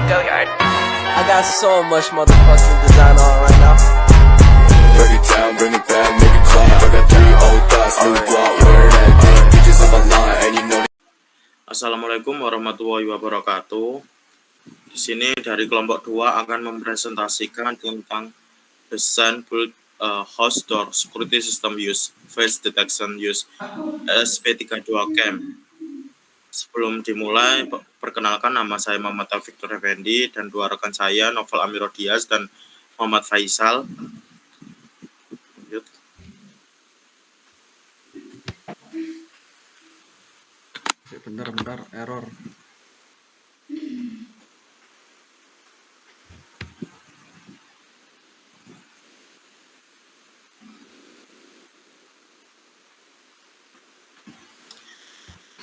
Go yard. I got so much motherfucking design on right now. Break it down, bring it back, make it clap. I got 3 old thoughts, new block, wear that thing. Bitches on my line, and you know. Assalamualaikum warahmatullahi wabarakatuh. Di sini dari kelompok 2 akan mempresentasikan tentang desain build host door security system use face detection use SP32CAM. Sebelum dimulai, perkenalkan nama saya Muhammad Victor Effendi dan dua rekan saya Novel Amirodias dan Muhammad Faisal. Lanjut. Bentar, error.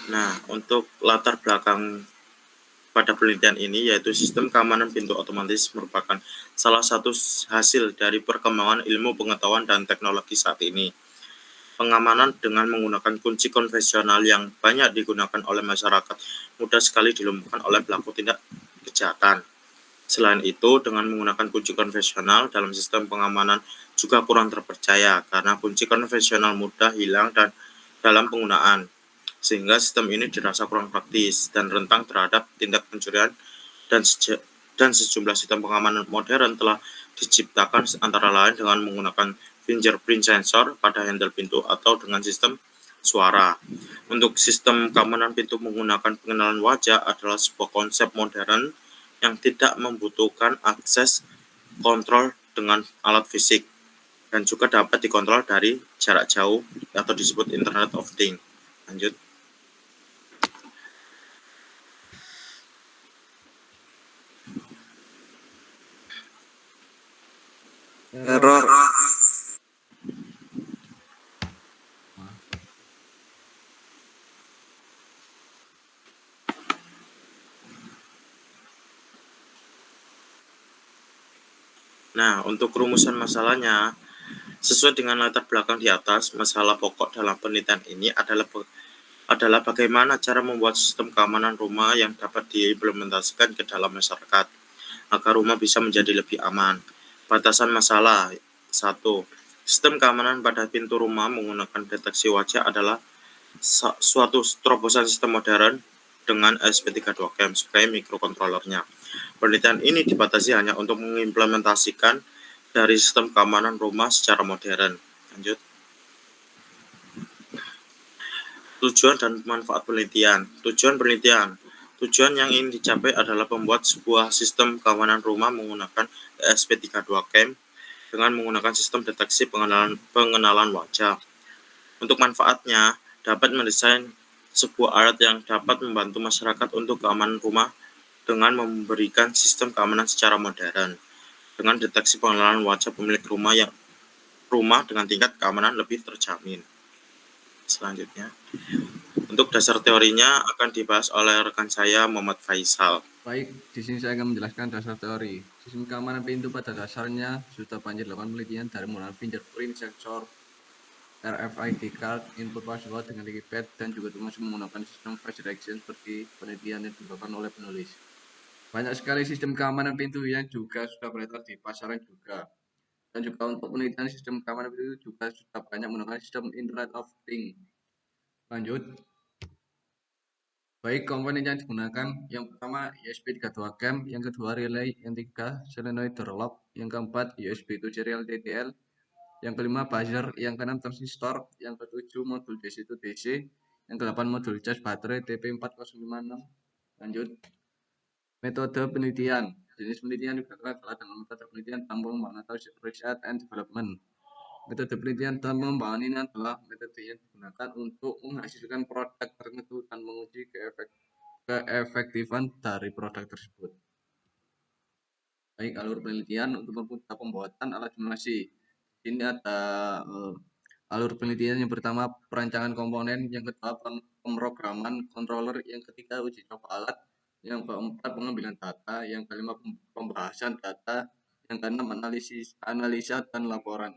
Nah, untuk latar belakang pada penelitian ini yaitu sistem keamanan pintu otomatis merupakan salah satu hasil dari perkembangan ilmu pengetahuan dan teknologi saat ini. Pengamanan dengan menggunakan kunci konvensional yang banyak digunakan oleh masyarakat mudah sekali dilumpuhkan oleh pelaku tindak kejahatan. Selain itu, dengan menggunakan kunci konvensional dalam sistem pengamanan juga kurang terpercaya karena kunci konvensional mudah hilang dan dalam penggunaan, sehingga sistem ini dirasa kurang praktis dan rentan terhadap tindak pencurian dan sejumlah sistem pengamanan modern telah diciptakan antara lain dengan menggunakan fingerprint sensor pada handle pintu atau dengan sistem suara. Untuk sistem keamanan pintu menggunakan pengenalan wajah adalah sebuah konsep modern yang tidak membutuhkan akses kontrol dengan alat fisik dan juga dapat dikontrol dari jarak jauh atau disebut Internet of Things. Lanjut. Error. Nah, untuk rumusan masalahnya, sesuai dengan latar belakang di atas, masalah pokok dalam penelitian ini adalah bagaimana cara membuat sistem keamanan rumah yang dapat diimplementasikan ke dalam masyarakat agar rumah bisa menjadi lebih aman. Batasan masalah 1. Sistem keamanan pada pintu rumah menggunakan deteksi wajah adalah suatu terobosan sistem modern dengan SP32CAM sebagai mikrokontrolernya. Penelitian ini dibatasi hanya untuk mengimplementasikan dari sistem keamanan rumah secara modern. Lanjut. Tujuan dan manfaat penelitian. Tujuan yang ingin dicapai adalah membuat sebuah sistem keamanan rumah menggunakan SP32CAM dengan menggunakan sistem deteksi pengenalan wajah. Untuk manfaatnya, dapat mendesain sebuah alat yang dapat membantu masyarakat untuk keamanan rumah dengan memberikan sistem keamanan secara modern dengan deteksi pengenalan wajah pemilik rumah dengan tingkat keamanan lebih terjamin. Selanjutnya, untuk dasar teorinya akan dibahas oleh rekan saya Muhammad Faisal. Baik, di sini saya akan menjelaskan dasar teori. Sistem keamanan pintu pada dasarnya sudah banyak dilakukan penelitian dari menggunakan fingerprint sensor, RFID card, input password dengan keypad, dan juga termasuk menggunakan sistem face detection seperti penelitian yang dilakukan oleh penulis. Banyak sekali sistem keamanan pintu yang juga sudah beredar di pasaran juga. Dan juga untuk penelitian sistem keamanan pintu juga sudah banyak menggunakan sistem Internet of Things. Lanjut. Baik, komponen yang digunakan yang pertama USB32CAM, yang kedua relay, yang ketiga solenoid door lock, yang keempat USB to serial TTL, yang kelima buzzer, yang keenam transistor, yang ketujuh modul DC to DC, yang kedelapan modul cas baterai TP4056. Lanjut. Metode penelitian. Jenis penelitian digunakan adalah dengan metode penelitian dalam pengembangan atau research and development. Metode penelitian dalam pengembangan ini adalah metode yang digunakan untuk menghasilkan produk tertentu dan menguji keefektifan dari produk tersebut. Baik, alur penelitian untuk pembuatan alat simulasi. Ini ada alur penelitian yang pertama perancangan komponen, yang kedua pemrograman controller, yang ketiga uji coba alat, yang keempat pengambilan data, yang kelima pembahasan data, yang keenam analisa dan laporan.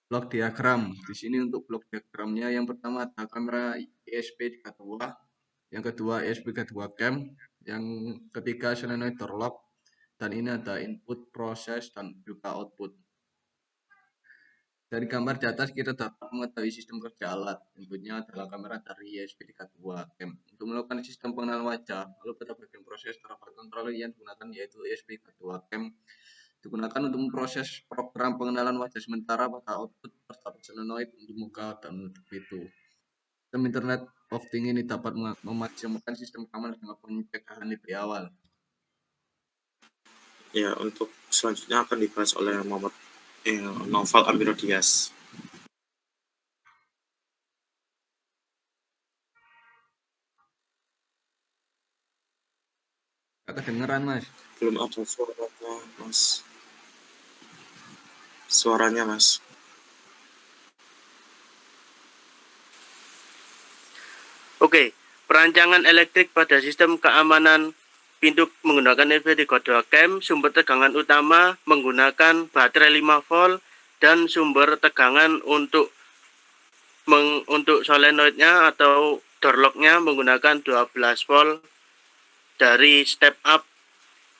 Blok diagram. Di sini untuk blok diagramnya yang pertama ada kamera ESP32, yang kedua ESP32CAM, Yang ketiga solenoid door lock, dan ini ada input, proses, dan juga output. Dari gambar di atas kita dapat mengetahui sistem kerja alat. Inputnya adalah kamera dari USB 32 cam. Untuk melakukan sistem pengenalan wajah, lalu pada bagian proses terdapat controller yang digunakan yaitu USB 32 cam. Digunakan untuk memproses program pengenalan wajah, sementara pada output terdapat solenoid untuk muka dan untuk pintu. Sistem Internet of Things ini dapat memaksimalkan sistem keamanan dengan pencegahan lebih awal. Ya, untuk selanjutnya akan dibahas oleh Noval Amirodias. Gak kedengeran, Mas. Belum ada suaranya, Mas. Suaranya, Mas. Oke, perancangan elektrik pada sistem keamanan pintu menggunakan USB32 cam, sumber tegangan utama menggunakan baterai 5 volt dan sumber tegangan untuk solenoidnya atau door lock-nya menggunakan 12 volt dari step up.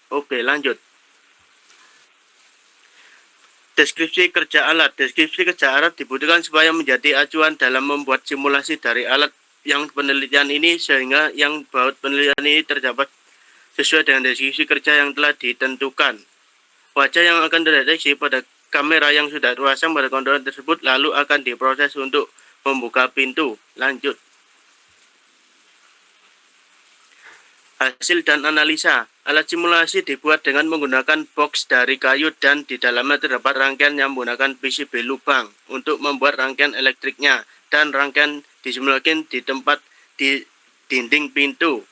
Oke, lanjut. Deskripsi kerja alat. Deskripsi kerja alat dibutuhkan supaya menjadi acuan dalam membuat simulasi dari alat yang penelitian ini, sehingga yang baut penelitian ini terdapat sesuai dengan deskripsi kerja yang telah ditentukan. Wajah yang akan terdeteksi pada kamera yang sudah terpasang pada kontainer tersebut lalu akan diproses untuk membuka pintu. Lanjut. Hasil dan analisa. Alat simulasi dibuat dengan menggunakan box dari kayu dan di dalamnya terdapat rangkaian yang menggunakan PCB lubang untuk membuat rangkaian elektriknya, dan rangkaian disimulasikan di tempat di dinding pintu.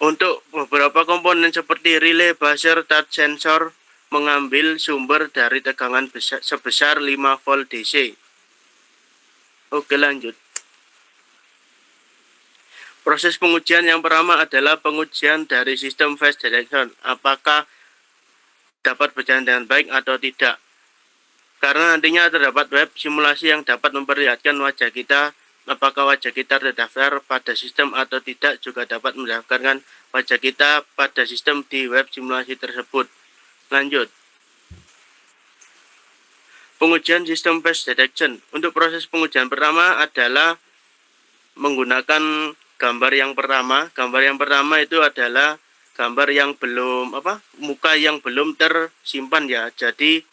Untuk beberapa komponen seperti relay, buzzer, touch sensor mengambil sumber dari tegangan sebesar 5 volt DC. Oke, lanjut. Proses pengujian yang pertama adalah pengujian dari sistem face detection. Apakah dapat berjalan dengan baik atau tidak. Karena nantinya terdapat web simulasi yang dapat memperlihatkan wajah kita, apakah wajah kita terdaftar pada sistem atau tidak, juga dapat mendaftarkan wajah kita pada sistem di web simulasi tersebut. Lanjut. Pengujian sistem face detection. Untuk proses pengujian pertama adalah menggunakan gambar yang pertama. Gambar yang pertama itu adalah gambar yang belum muka yang belum tersimpan ya. Jadi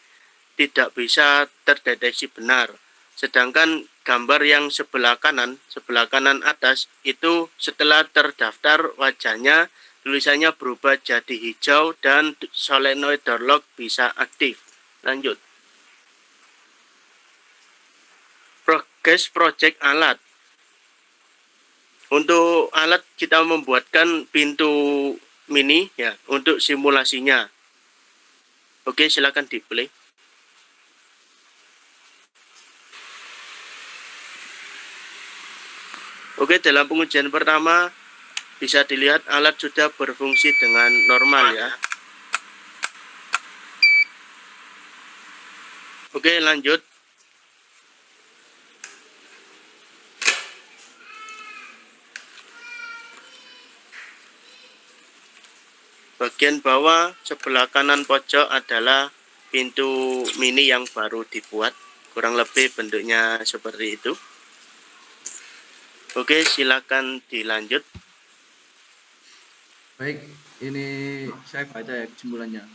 tidak bisa terdeteksi benar. Sedangkan gambar yang sebelah kanan atas itu setelah terdaftar wajahnya, tulisannya berubah jadi hijau dan solenoid door lock bisa aktif. Lanjut. Progress project alat. Untuk alat kita membuatkan pintu mini ya untuk simulasinya. Oke, silakan di-play. Oke, dalam pengujian pertama bisa dilihat alat sudah berfungsi dengan normal ya. Oke, lanjut. Bagian bawah sebelah kanan pojok adalah pintu mini yang baru dibuat. Kurang lebih bentuknya seperti itu. Oke, silakan dilanjut. Baik, ini saya baca ya kesimpulannya.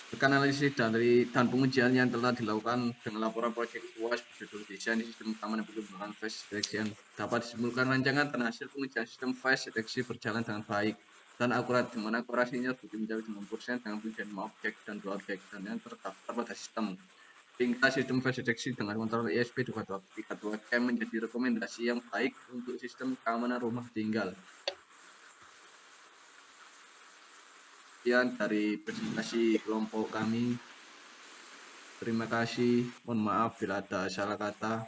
Rekan analisis dan pengujian yang telah dilakukan dengan laporan proyek UAS berjudul desain sistem keamanan perkembangan face detection dapat disimpulkan rancangan dan hasil pengujian sistem face deteksi berjalan dengan baik dan akurat, di mana akurasinya begitu mencapai 90% dengan pengujian objek dan dua objek dan yang terdaftar pada sistem. Sehingga sistem face deteksi dengan kontrol ESP32 cam menjadi rekomendasi yang baik untuk sistem keamanan rumah tinggal. Sekian dari presentasi kelompok kami. Terima kasih. Mohon maaf bila ada salah kata.